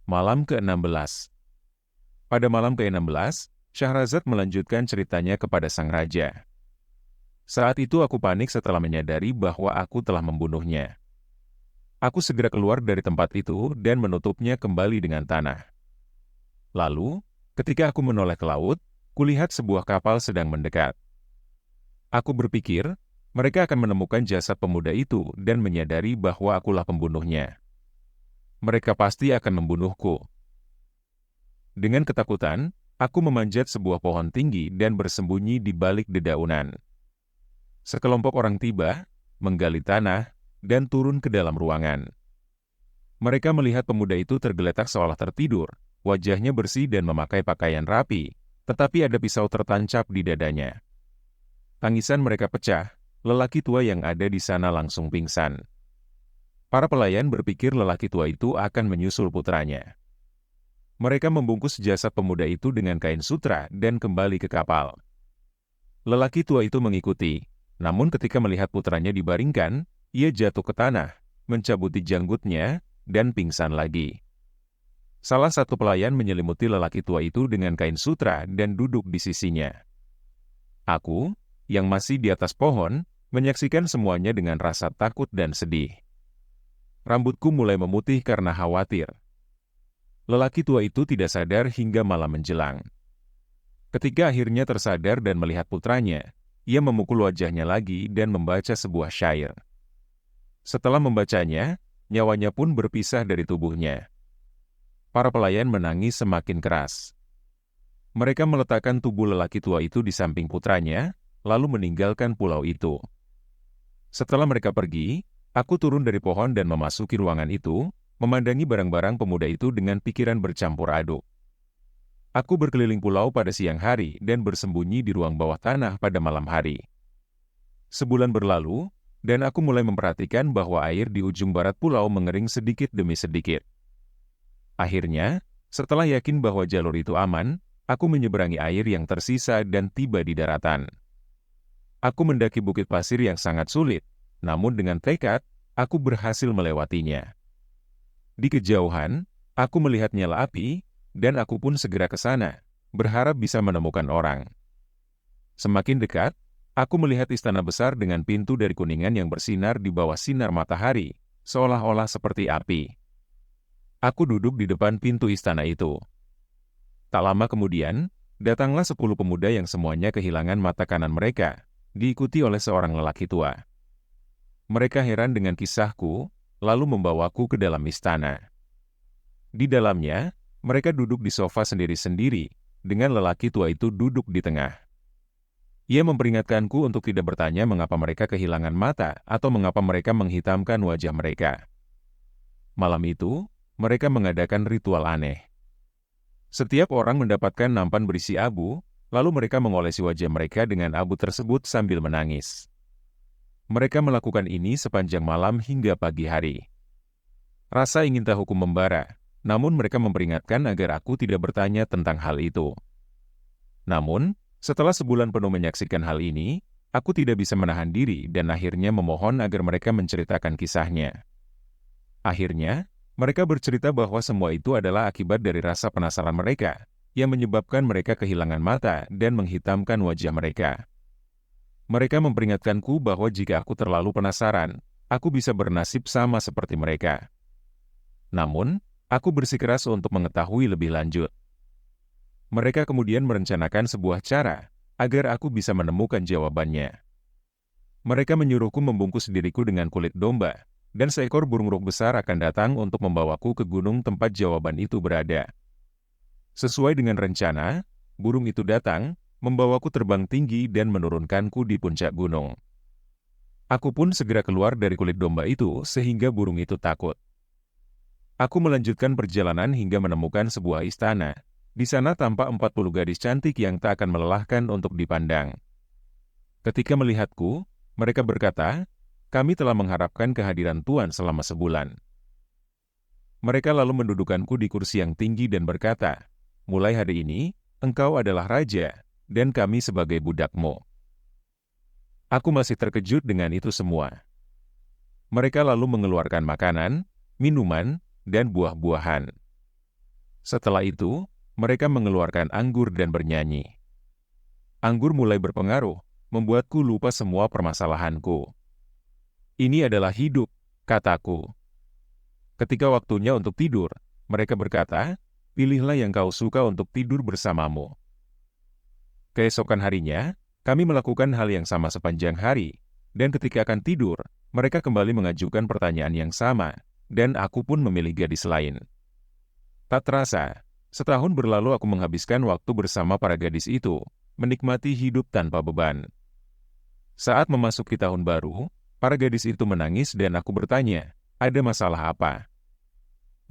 Malam ke-16. Pada malam ke-16, Syahrazad melanjutkan ceritanya kepada sang raja. Saat itu aku panik setelah menyadari bahwa aku telah membunuhnya. Aku segera keluar dari tempat itu dan menutupnya kembali dengan tanah. Lalu, ketika aku menoleh ke laut, kulihat sebuah kapal sedang mendekat. Aku berpikir, mereka akan menemukan jasad pemuda itu dan menyadari bahwa akulah pembunuhnya. Mereka pasti akan membunuhku. Dengan ketakutan, aku memanjat sebuah pohon tinggi dan bersembunyi di balik dedaunan. Sekelompok orang tiba, menggali tanah, dan turun ke dalam ruangan. Mereka melihat pemuda itu tergeletak seolah tertidur, wajahnya bersih dan memakai pakaian rapi, tetapi ada pisau tertancap di dadanya. Tangisan mereka pecah, lelaki tua yang ada di sana langsung pingsan. Para pelayan berpikir lelaki tua itu akan menyusul putranya. Mereka membungkus jasad pemuda itu dengan kain sutra dan kembali ke kapal. Lelaki tua itu mengikuti, namun ketika melihat putranya dibaringkan, ia jatuh ke tanah, mencabuti janggutnya, dan pingsan lagi. Salah satu pelayan menyelimuti lelaki tua itu dengan kain sutra dan duduk di sisinya. Aku, yang masih di atas pohon, menyaksikan semuanya dengan rasa takut dan sedih. Rambutku mulai memutih karena khawatir. Lelaki tua itu tidak sadar hingga malam menjelang. Ketika akhirnya tersadar dan melihat putranya, ia memukul wajahnya lagi dan membaca sebuah syair. Setelah membacanya, nyawanya pun berpisah dari tubuhnya. Para pelayan menangis semakin keras. Mereka meletakkan tubuh lelaki tua itu di samping putranya, lalu meninggalkan pulau itu. Setelah mereka pergi, aku turun dari pohon dan memasuki ruangan itu, memandangi barang-barang pemuda itu dengan pikiran bercampur aduk. Aku berkeliling pulau pada siang hari dan bersembunyi di ruang bawah tanah pada malam hari. Sebulan berlalu, dan aku mulai memperhatikan bahwa air di ujung barat pulau mengering sedikit demi sedikit. Akhirnya, setelah yakin bahwa jalur itu aman, aku menyeberangi air yang tersisa dan tiba di daratan. Aku mendaki bukit pasir yang sangat sulit, namun dengan tekad, aku berhasil melewatinya. Di kejauhan, aku melihat nyala api, dan aku pun segera ke sana, berharap bisa menemukan orang. Semakin dekat, aku melihat istana besar dengan pintu dari kuningan yang bersinar di bawah sinar matahari, seolah-olah seperti api. Aku duduk di depan pintu istana itu. Tak lama kemudian, datanglah 10 pemuda yang semuanya kehilangan mata kanan mereka, diikuti oleh seorang lelaki tua. Mereka heran dengan kisahku, lalu membawaku ke dalam istana. Di dalamnya, mereka duduk di sofa sendiri-sendiri, dengan lelaki tua itu duduk di tengah. Ia memperingatkanku untuk tidak bertanya mengapa mereka kehilangan mata atau mengapa mereka menghitamkan wajah mereka. Malam itu, mereka mengadakan ritual aneh. Setiap orang mendapatkan nampan berisi abu, lalu mereka mengolesi wajah mereka dengan abu tersebut sambil menangis. Mereka melakukan ini sepanjang malam hingga pagi hari. Rasa ingin tahuku membara, namun mereka memperingatkan agar aku tidak bertanya tentang hal itu. Namun, setelah sebulan penuh menyaksikan hal ini, aku tidak bisa menahan diri dan akhirnya memohon agar mereka menceritakan kisahnya. Akhirnya, mereka bercerita bahwa semua itu adalah akibat dari rasa penasaran mereka, yang menyebabkan mereka kehilangan mata dan menghitamkan wajah mereka. Mereka memperingatkanku bahwa jika aku terlalu penasaran, aku bisa bernasib sama seperti mereka. Namun, aku bersikeras untuk mengetahui lebih lanjut. Mereka kemudian merencanakan sebuah cara agar aku bisa menemukan jawabannya. Mereka menyuruhku membungkus diriku dengan kulit domba, dan seekor burung ruk besar akan datang untuk membawaku ke gunung tempat jawaban itu berada. Sesuai dengan rencana, burung itu datang, membawaku terbang tinggi dan menurunkanku di puncak gunung. Aku pun segera keluar dari kulit domba itu sehingga burung itu takut. Aku melanjutkan perjalanan hingga menemukan sebuah istana. Di sana tampak 40 gadis cantik yang tak akan melelahkan untuk dipandang. Ketika melihatku, mereka berkata, "Kami telah mengharapkan kehadiran Tuan selama sebulan." Mereka lalu mendudukanku di kursi yang tinggi dan berkata, "Mulai hari ini, engkau adalah raja, dan kami sebagai budakmu." Aku masih terkejut dengan itu semua. Mereka lalu mengeluarkan makanan, minuman, dan buah-buahan. Setelah itu, mereka mengeluarkan anggur dan bernyanyi. Anggur mulai berpengaruh, membuatku lupa semua permasalahanku. Ini adalah hidup, kataku. Ketika waktunya untuk tidur, mereka berkata, pilihlah yang kau suka untuk tidur bersamamu. Keesokan harinya, kami melakukan hal yang sama sepanjang hari, dan ketika akan tidur, mereka kembali mengajukan pertanyaan yang sama, dan aku pun memilih gadis lain. Tak terasa, setahun berlalu aku menghabiskan waktu bersama para gadis itu, menikmati hidup tanpa beban. Saat memasuki tahun baru, para gadis itu menangis dan aku bertanya, ada masalah apa?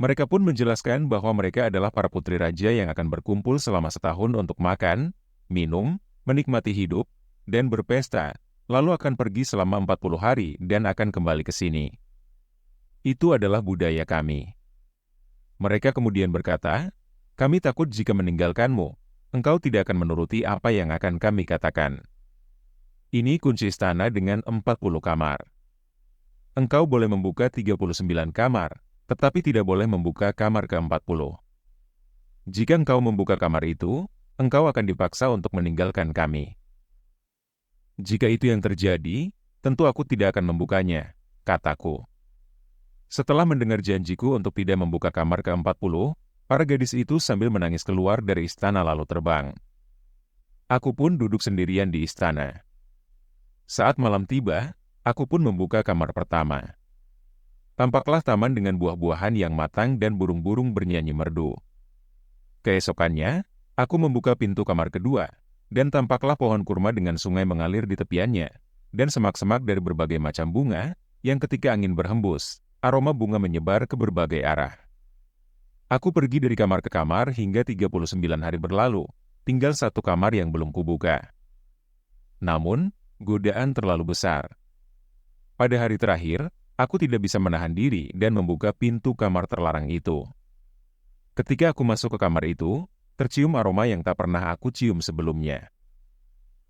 Mereka pun menjelaskan bahwa mereka adalah para putri raja yang akan berkumpul selama setahun untuk makan, minum, menikmati hidup, dan berpesta, lalu akan pergi selama 40 hari dan akan kembali ke sini. Itu adalah budaya kami. Mereka kemudian berkata, kami takut jika meninggalkanmu, engkau tidak akan menuruti apa yang akan kami katakan. Ini kunci istana dengan 40 kamar. Engkau boleh membuka 39 kamar, tetapi tidak boleh membuka kamar ke-40. Jika engkau membuka kamar itu, engkau akan dipaksa untuk meninggalkan kami. Jika itu yang terjadi, tentu aku tidak akan membukanya, kataku. Setelah mendengar janjiku untuk tidak membuka kamar ke-40, para gadis itu sambil menangis keluar dari istana lalu terbang. Aku pun duduk sendirian di istana. Saat malam tiba, aku pun membuka kamar pertama. Tampaklah taman dengan buah-buahan yang matang dan burung-burung bernyanyi merdu. Keesokannya, aku membuka pintu kamar kedua, dan tampaklah pohon kurma dengan sungai mengalir di tepiannya, dan semak-semak dari berbagai macam bunga, yang ketika angin berhembus, aroma bunga menyebar ke berbagai arah. Aku pergi dari kamar ke kamar hingga 39 hari berlalu, tinggal satu kamar yang belum kubuka. Namun, godaan terlalu besar. Pada hari terakhir, aku tidak bisa menahan diri dan membuka pintu kamar terlarang itu. Ketika aku masuk ke kamar itu, tercium aroma yang tak pernah aku cium sebelumnya.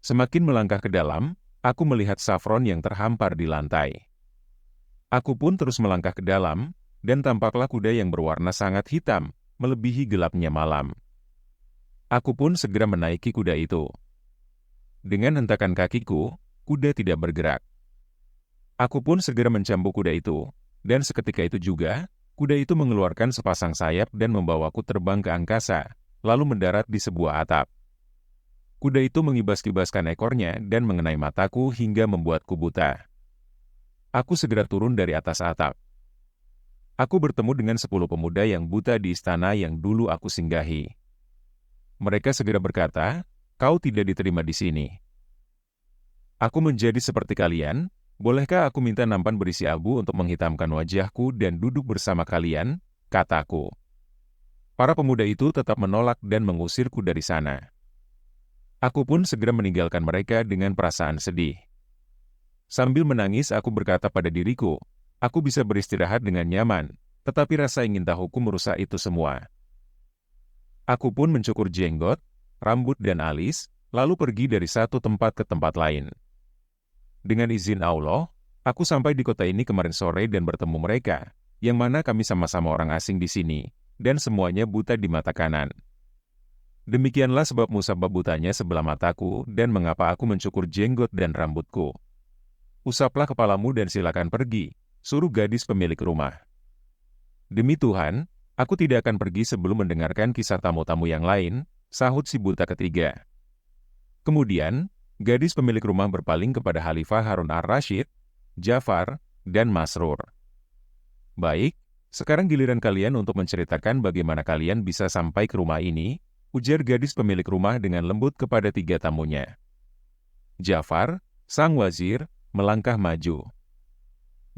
Semakin melangkah ke dalam, aku melihat safron yang terhampar di lantai. Aku pun terus melangkah ke dalam, dan tampaklah kuda yang berwarna sangat hitam, melebihi gelapnya malam. Aku pun segera menaiki kuda itu. Dengan hentakan kakiku, kuda tidak bergerak. Aku pun segera mencambuk kuda itu, dan seketika itu juga, kuda itu mengeluarkan sepasang sayap dan membawaku terbang ke angkasa, lalu mendarat di sebuah atap. Kuda itu mengibas-kibaskan ekornya dan mengenai mataku hingga membuatku buta. Aku segera turun dari atas atap. Aku bertemu dengan 10 pemuda yang buta di istana yang dulu aku singgahi. Mereka segera berkata, kau tidak diterima di sini. Aku menjadi seperti kalian, bolehkah aku minta nampan berisi abu untuk menghitamkan wajahku dan duduk bersama kalian, kataku. Para pemuda itu tetap menolak dan mengusirku dari sana. Aku pun segera meninggalkan mereka dengan perasaan sedih. Sambil menangis aku berkata pada diriku, aku bisa beristirahat dengan nyaman, tetapi rasa ingin tahuku merusak itu semua. Aku pun mencukur jenggot, rambut dan alis, lalu pergi dari satu tempat ke tempat lain. Dengan izin Allah, aku sampai di kota ini kemarin sore dan bertemu mereka, yang mana kami sama-sama orang asing di sini, dan semuanya buta di mata kanan. Demikianlah sebab musabab butanya sebelah mataku dan mengapa aku mencukur jenggot dan rambutku. Usaplah kepalamu dan silakan pergi, suruh gadis pemilik rumah. Demi Tuhan, aku tidak akan pergi sebelum mendengarkan kisah tamu-tamu yang lain, sahut si buta ketiga. Kemudian, gadis pemilik rumah berpaling kepada Khalifah Harun ar-Rasyid, Ja'far, dan Masrur. Baik, sekarang giliran kalian untuk menceritakan bagaimana kalian bisa sampai ke rumah ini, ujar gadis pemilik rumah dengan lembut kepada 3 tamunya. Ja'far, sang wazir, melangkah maju.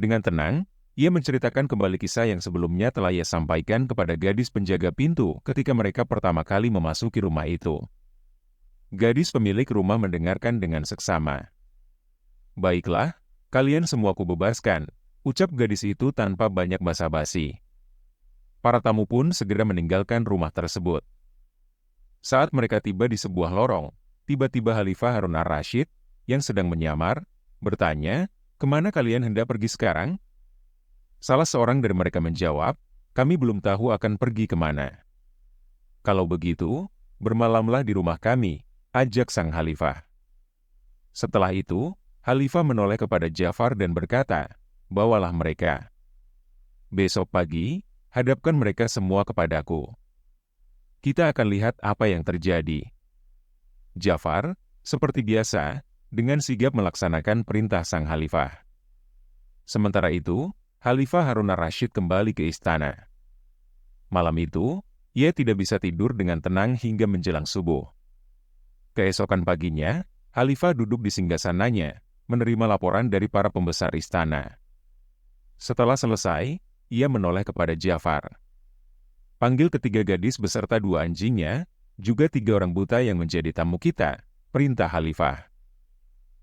Dengan tenang, ia menceritakan kembali kisah yang sebelumnya telah ia sampaikan kepada gadis penjaga pintu ketika mereka pertama kali memasuki rumah itu. Gadis pemilik rumah mendengarkan dengan seksama. Baiklah, kalian semua kubebaskan, ucap gadis itu tanpa banyak basa-basi. Para tamu pun segera meninggalkan rumah tersebut. Saat mereka tiba di sebuah lorong, tiba-tiba Khalifah Harun ar-Rasyid, yang sedang menyamar, bertanya, kemana kalian hendak pergi sekarang? Salah seorang dari mereka menjawab, kami belum tahu akan pergi kemana. Kalau begitu, bermalamlah di rumah kami, ajak sang khalifah. Setelah itu, khalifah menoleh kepada Ja'far dan berkata, bawalah mereka. Besok pagi, hadapkan mereka semua kepadaku. Kita akan lihat apa yang terjadi. Ja'far, seperti biasa, dengan sigap melaksanakan perintah sang khalifah. Sementara itu, Khalifah Harun ar-Rasyid kembali ke istana. Malam itu, ia tidak bisa tidur dengan tenang hingga menjelang subuh. Keesokan paginya, Khalifah duduk di singgasananya, menerima laporan dari para pembesar istana. Setelah selesai, ia menoleh kepada Ja'far. Panggil ketiga gadis beserta 2 anjingnya, juga 3 orang buta yang menjadi tamu kita, perintah Khalifah.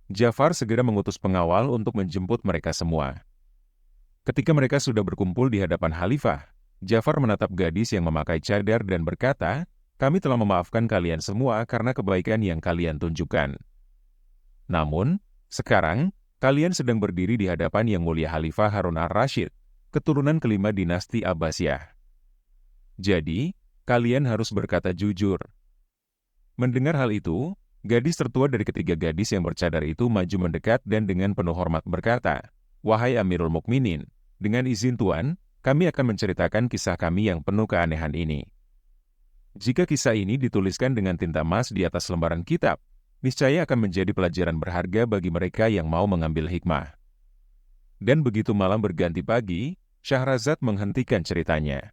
Ja'far segera mengutus pengawal untuk menjemput mereka semua. Ketika mereka sudah berkumpul di hadapan Khalifah, Ja'far menatap gadis yang memakai cadar dan berkata, kami telah memaafkan kalian semua karena kebaikan yang kalian tunjukkan. Namun, sekarang, kalian sedang berdiri di hadapan Yang Mulia Khalifah Harun ar-Rasyid, keturunan kelima dinasti Abbasiyah. Jadi, kalian harus berkata jujur. Mendengar hal itu, gadis tertua dari ketiga gadis yang bercadar itu maju mendekat dan dengan penuh hormat berkata, wahai Amirul Mukminin, dengan izin Tuan, kami akan menceritakan kisah kami yang penuh keanehan ini. Jika kisah ini dituliskan dengan tinta emas di atas lembaran kitab, niscaya akan menjadi pelajaran berharga bagi mereka yang mau mengambil hikmah. Dan begitu malam berganti pagi, Syahrazad menghentikan ceritanya.